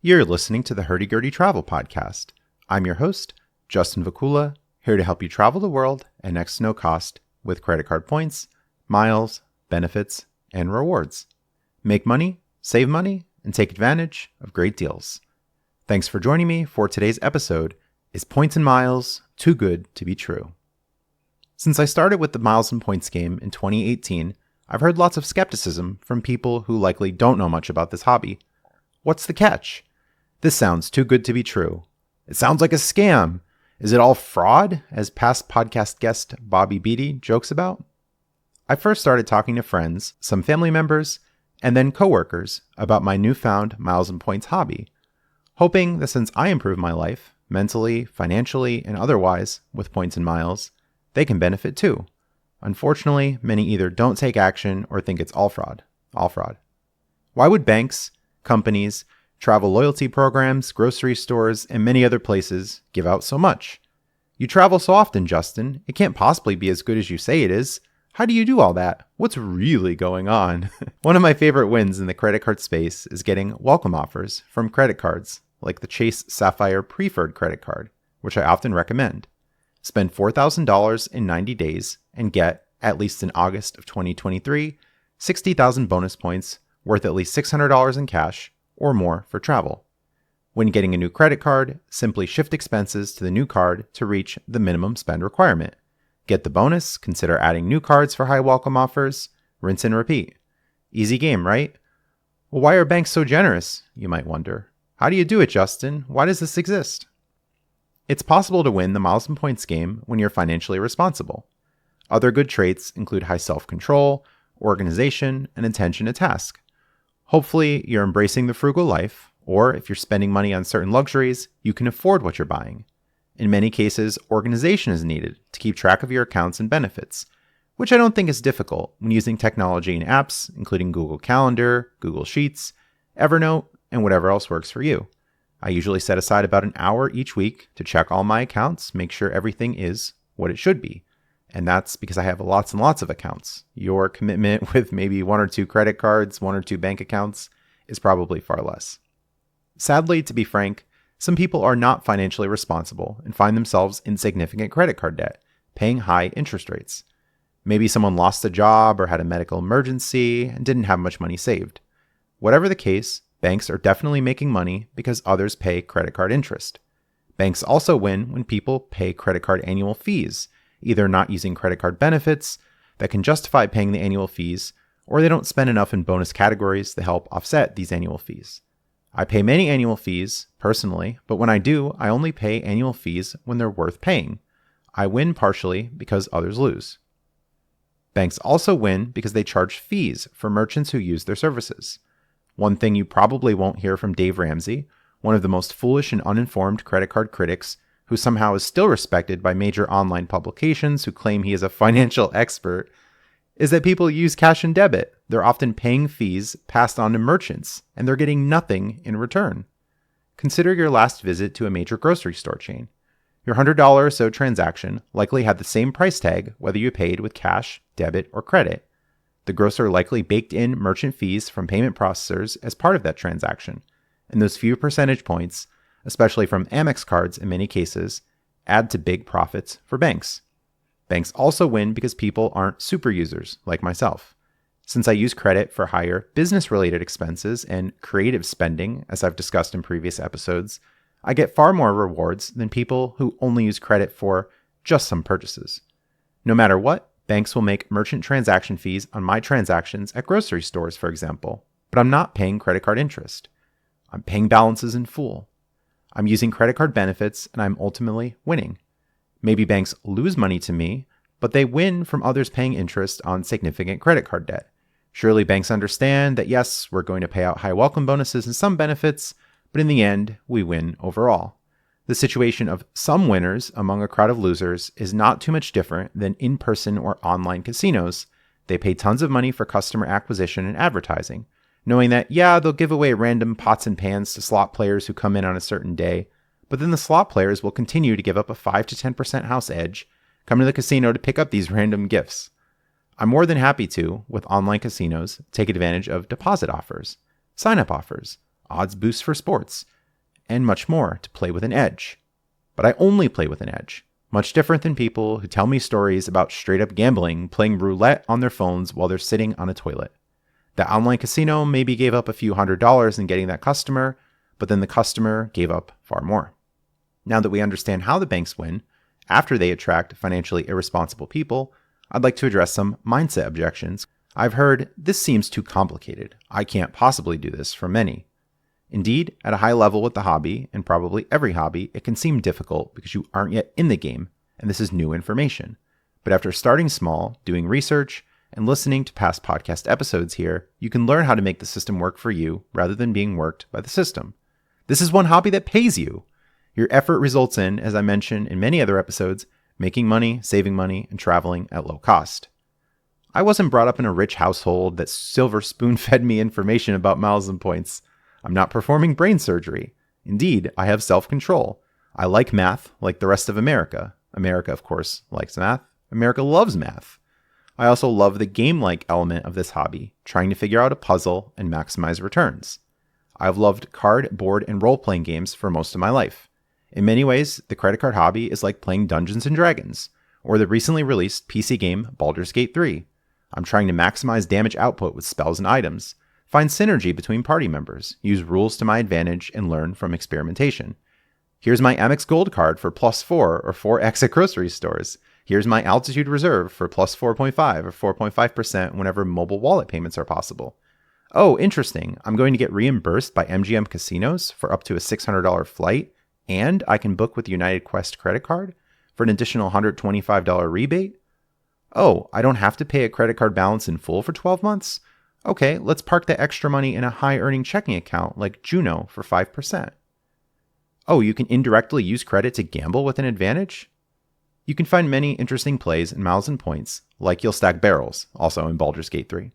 You're listening to the Hurdy Gurdy Travel Podcast. I'm your host, Justin Vacula, here to help you travel the world at next to no cost with credit card points, miles, benefits, and rewards. Make money, save money, and take advantage of great deals. Thanks for joining me for today's episode, Is Points and Miles Too Good to Be True? Since I started with the Miles and Points game in 2018, I've heard lots of skepticism from people who likely don't know much about this hobby. What's the catch? This sounds too good to be true. It sounds like a scam. Is it all fraud, as past podcast guest Bobby Beatty jokes about? I first started talking to friends, some family members, and then coworkers about my newfound Miles and Points hobby, hoping that since I improve my life, mentally, financially, and otherwise, with points and miles, they can benefit too. Unfortunately, many either don't take action or think it's all fraud. All fraud. Why would banks, companies, travel loyalty programs, grocery stores, and many other places give out so much? You travel so often, Justin. It can't possibly be as good as you say it is. How do you do all that? What's really going on? One of my favorite wins in the credit card space is getting welcome offers from credit cards, like the Chase Sapphire Preferred credit card, which I often recommend. Spend $4,000 in 90 days and get, at least in August of 2023, 60,000 bonus points worth at least $600 in cash or more for travel. When getting a new credit card, simply shift expenses to the new card to reach the minimum spend requirement. Get the bonus, consider adding new cards for high welcome offers, rinse and repeat. Easy game, right? Well, why are banks so generous, you might wonder? How do you do it, Justin? Why does this exist? It's possible to win the Miles and Points game when you're financially responsible. Other good traits include high self-control, organization, and attention to task. Hopefully, you're embracing the frugal life, or if you're spending money on certain luxuries, you can afford what you're buying. In many cases, organization is needed to keep track of your accounts and benefits, which I don't think is difficult when using technology and apps, including Google Calendar, Google Sheets, Evernote, and whatever else works for you. I usually set aside about an hour each week to check all my accounts, make sure everything is what it should be. And that's because I have lots and lots of accounts. Your commitment with maybe 1 or 2 credit cards, 1 or 2 bank accounts is probably far less. Sadly, to be frank, some people are not financially responsible and find themselves in significant credit card debt, paying high interest rates. Maybe someone lost a job or had a medical emergency and didn't have much money saved. Whatever the case, banks are definitely making money because others pay credit card interest. Banks also win when people pay credit card annual fees, either not using credit card benefits that can justify paying the annual fees, or they don't spend enough in bonus categories to help offset these annual fees. I pay many annual fees, personally, but when I do, I only pay annual fees when they're worth paying. I win partially because others lose. Banks also win because they charge fees for merchants who use their services. One thing you probably won't hear from Dave Ramsey, one of the most foolish and uninformed credit card critics, who somehow is still respected by major online publications who claim he is a financial expert, is that people use cash and debit. They're often paying fees passed on to merchants, and they're getting nothing in return. Consider your last visit to a major grocery store chain. Your $100 or so transaction likely had the same price tag whether you paid with cash, debit, or credit. The grocer likely baked in merchant fees from payment processors as part of that transaction, and those few percentage points, especially from Amex cards in many cases, add to big profits for banks. Banks also win because people aren't super users like myself. Since I use credit for higher business-related expenses and creative spending, as I've discussed in previous episodes, I get far more rewards than people who only use credit for just some purchases. No matter what, banks will make merchant transaction fees on my transactions at grocery stores, for example, but I'm not paying credit card interest. I'm paying balances in full. I'm using credit card benefits, and I'm ultimately winning. Maybe banks lose money to me, but they win from others paying interest on significant credit card debt. Surely banks understand that yes, we're going to pay out high welcome bonuses and some benefits, but in the end, we win overall. The situation of some winners among a crowd of losers is not too much different than in-person or online casinos. They pay tons of money for customer acquisition and advertising, knowing that, yeah, they'll give away random pots and pans to slot players who come in on a certain day, but then the slot players will continue to give up a 5 to 10% house edge, come to the casino to pick up these random gifts. I'm more than happy to, with online casinos, take advantage of deposit offers, sign-up offers, odds boosts for sports, and much more to play with an edge. But I only play with an edge, much different than people who tell me stories about straight up gambling, playing roulette on their phones while they're sitting on a toilet. The online casino maybe gave up a few $100s in getting that customer, but then the customer gave up far more. Now that we understand how the banks win, after they attract financially irresponsible people, I'd like to address some mindset objections. I've heard, "This seems too complicated. I can't possibly do this," from many. Indeed, at a high level with the hobby, and probably every hobby, it can seem difficult because you aren't yet in the game, and this is new information. But after starting small, doing research, and listening to past podcast episodes here, you can learn how to make the system work for you rather than being worked by the system. This is one hobby that pays you. Your effort results in, as I mentioned in many other episodes, making money, saving money, and traveling at low cost. I wasn't brought up in a rich household that silver spoon-fed me information about miles and points. I'm not performing brain surgery. Indeed, I have self-control. I like math like the rest of America. America, of course, likes math. America loves math. I also love the game-like element of this hobby, trying to figure out a puzzle and maximize returns. I've loved card, board, and role-playing games for most of my life. In many ways, the credit card hobby is like playing Dungeons & Dragons, or the recently released PC game Baldur's Gate 3. I'm trying to maximize damage output with spells and items, find synergy between party members, use rules to my advantage, and learn from experimentation. Here's my Amex Gold card for +4 or 4x at grocery stores. Here's my Altitude Reserve for +4.5 or 4.5% whenever mobile wallet payments are possible. Oh, interesting. I'm going to get reimbursed by MGM casinos for up to a $600 flight, and I can book with the United Quest credit card for an additional $125 rebate. Oh, I don't have to pay a credit card balance in full for 12 months? Okay, let's park that extra money in a high-earning checking account like Juno for 5%. Oh, you can indirectly use credit to gamble with an advantage? You can find many interesting plays in miles and points, like you'll stack barrels, also in Baldur's Gate 3.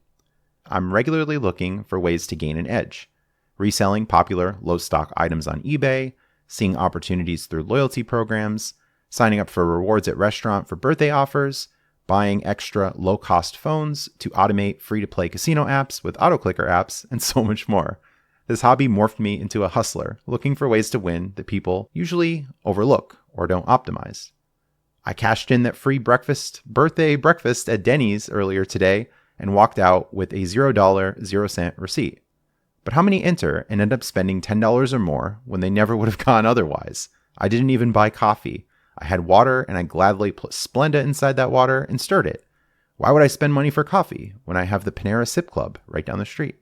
I'm regularly looking for ways to gain an edge, reselling popular low-stock items on eBay, seeing opportunities through loyalty programs, signing up for rewards at restaurant for birthday offers, buying extra low-cost phones to automate free-to-play casino apps with auto-clicker apps, and so much more. This hobby morphed me into a hustler, looking for ways to win that people usually overlook or don't optimize. I cashed in that free birthday breakfast at Denny's earlier today and walked out with a $0, 0-cent receipt. But how many enter and end up spending $10 or more when they never would have gone otherwise? I didn't even buy coffee. I had water and I gladly put Splenda inside that water and stirred it. Why would I spend money for coffee when I have the Panera Sip Club right down the street?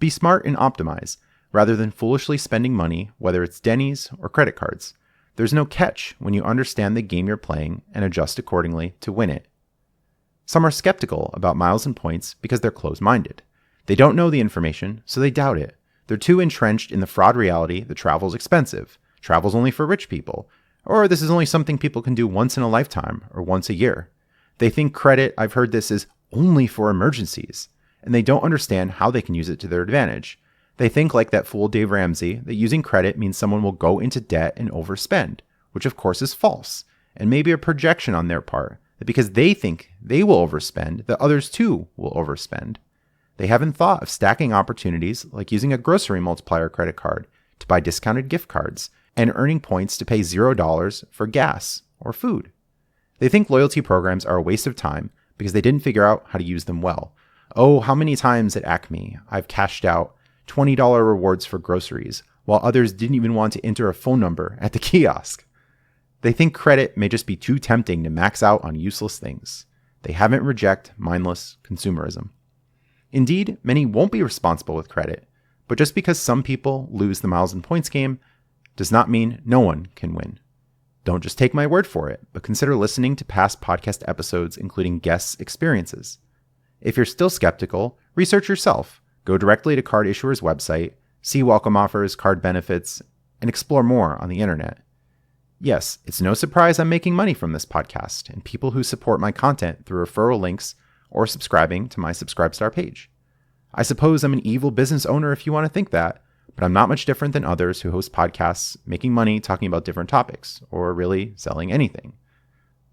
Be smart and optimize, rather than foolishly spending money, whether it's Denny's or credit cards. There's no catch when you understand the game you're playing and adjust accordingly to win it. Some are skeptical about miles and points because they're closed-minded. They don't know the information, so they doubt it. They're too entrenched in the fraud reality that travel's expensive, travel's only for rich people, or this is only something people can do once in a lifetime or once a year. They think credit, I've heard this, is only for emergencies, and they don't understand how they can use it to their advantage. They think, like that fool Dave Ramsey, that using credit means someone will go into debt and overspend, which of course is false, and maybe a projection on their part, that because they think they will overspend, that others too will overspend. They haven't thought of stacking opportunities like using a grocery multiplier credit card to buy discounted gift cards and earning points to pay $0 for gas or food. They think loyalty programs are a waste of time because they didn't figure out how to use them well. Oh, how many times at Acme I've cashed out $20 rewards for groceries, while others didn't even want to enter a phone number at the kiosk. They think credit may just be too tempting to max out on useless things. They haven't rejected mindless consumerism. Indeed, many won't be responsible with credit, but just because some people lose the miles and points game does not mean no one can win. Don't just take my word for it, but consider listening to past podcast episodes including guests' experiences. If you're still skeptical, research yourself. Go directly to card issuer's website, see welcome offers, card benefits, and explore more on the internet. Yes, it's no surprise I'm making money from this podcast and people who support my content through referral links or subscribing to my Subscribestar page. I suppose I'm an evil business owner if you want to think that, but I'm not much different than others who host podcasts making money talking about different topics or really selling anything.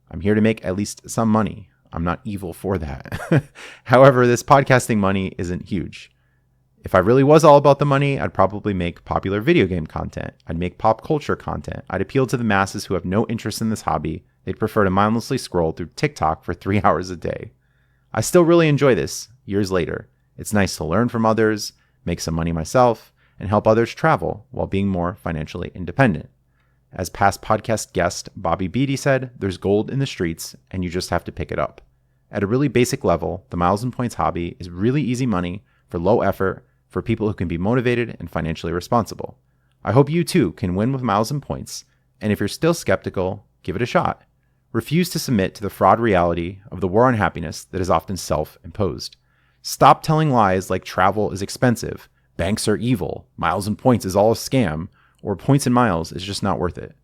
I'm here to make at least some money. I'm not evil for that. However, this podcasting money isn't huge. If I really was all about the money, I'd probably make popular video game content. I'd make pop culture content. I'd appeal to the masses who have no interest in this hobby. They'd prefer to mindlessly scroll through TikTok for 3 hours a day. I still really enjoy this years later. It's nice to learn from others, make some money myself, and help others travel while being more financially independent. As past podcast guest Bobby Beatty said, there's gold in the streets and you just have to pick it up. At a really basic level, the Miles and Points hobby is really easy money for low effort for people who can be motivated and financially responsible. I hope you too can win with Miles and Points, and if you're still skeptical, give it a shot. Refuse to submit to the fraud reality of the war on happiness that is often self-imposed. Stop telling lies like travel is expensive, banks are evil, Miles and Points is all a scam, or points and miles is just not worth it.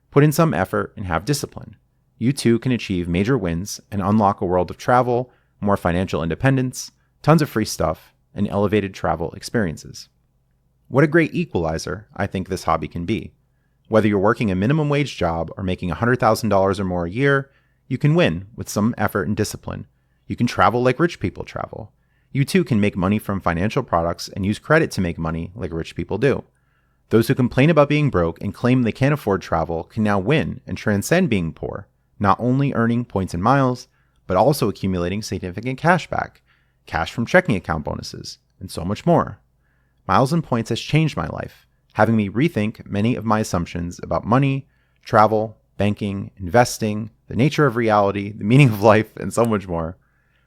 Put in some effort and have discipline. You too can achieve major wins and unlock a world of travel, more financial independence, tons of free stuff, and elevated travel experiences. What a great equalizer I think this hobby can be. Whether you're working a minimum wage job or making $100,000 or more a year, you can win with some effort and discipline. You can travel like rich people travel. You too can make money from financial products and use credit to make money like rich people do. Those who complain about being broke and claim they can't afford travel can now win and transcend being poor, not only earning points and miles, but also accumulating significant cash back, cash from checking account bonuses, and so much more. Miles and Points has changed my life, having me rethink many of my assumptions about money, travel, banking, investing, the nature of reality, the meaning of life, and so much more.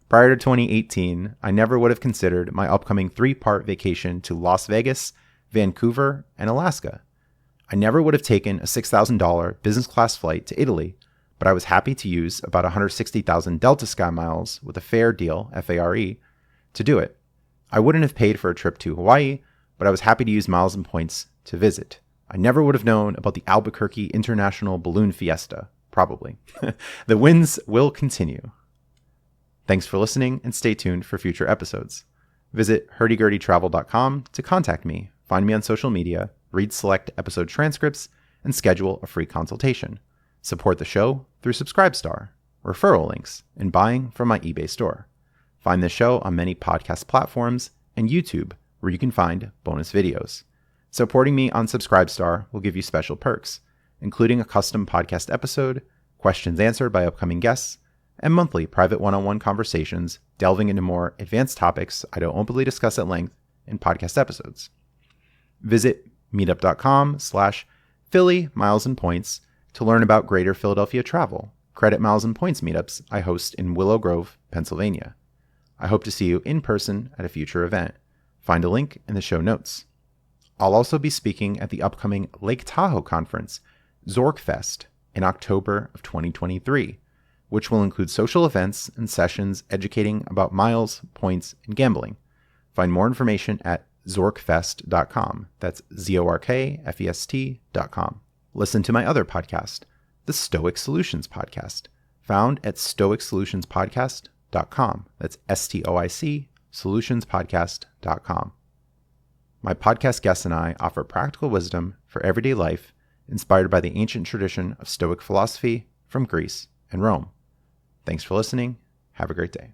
Prior to 2018, I never would have considered my upcoming 3-part vacation to Las Vegas, Vancouver, and Alaska. I never would have taken a $6,000 business class flight to Italy, but I was happy to use about 160,000 Delta Sky miles with a fair deal, FARE, to do it. I wouldn't have paid for a trip to Hawaii, but I was happy to use Miles and Points to visit. I never would have known about the Albuquerque International Balloon Fiesta, probably. The wins will continue. Thanks for listening and stay tuned for future episodes. Visit hurdygurdytravel.com to contact me, find me on social media, read select episode transcripts, and schedule a free consultation. Support the show through Subscribestar, referral links, and buying from my eBay store. Find the show on many podcast platforms and YouTube, where you can find bonus videos. Supporting me on Subscribestar will give you special perks, including a custom podcast episode, questions answered by upcoming guests, and monthly private one-on-one conversations delving into more advanced topics I don't openly discuss at length in podcast episodes. Visit meetup.com/Philly Miles and Points to learn about Greater Philadelphia travel, credit Miles and Points meetups I host in Willow Grove, Pennsylvania. I hope to see you in person at a future event. Find a link in the show notes. I'll also be speaking at the upcoming Lake Tahoe conference, Zorkfest, in October of 2023, which will include social events and sessions educating about miles, points, and gambling. Find more information at zorkfest.com. That's ZORKFEST.com. Listen to my other podcast, the Stoic Solutions Podcast, found at stoicsolutionspodcast.com. That's STOIC solutionspodcast.com. My podcast guests and I offer practical wisdom for everyday life inspired by the ancient tradition of Stoic philosophy from Greece and Rome. Thanks for listening. Have a great day.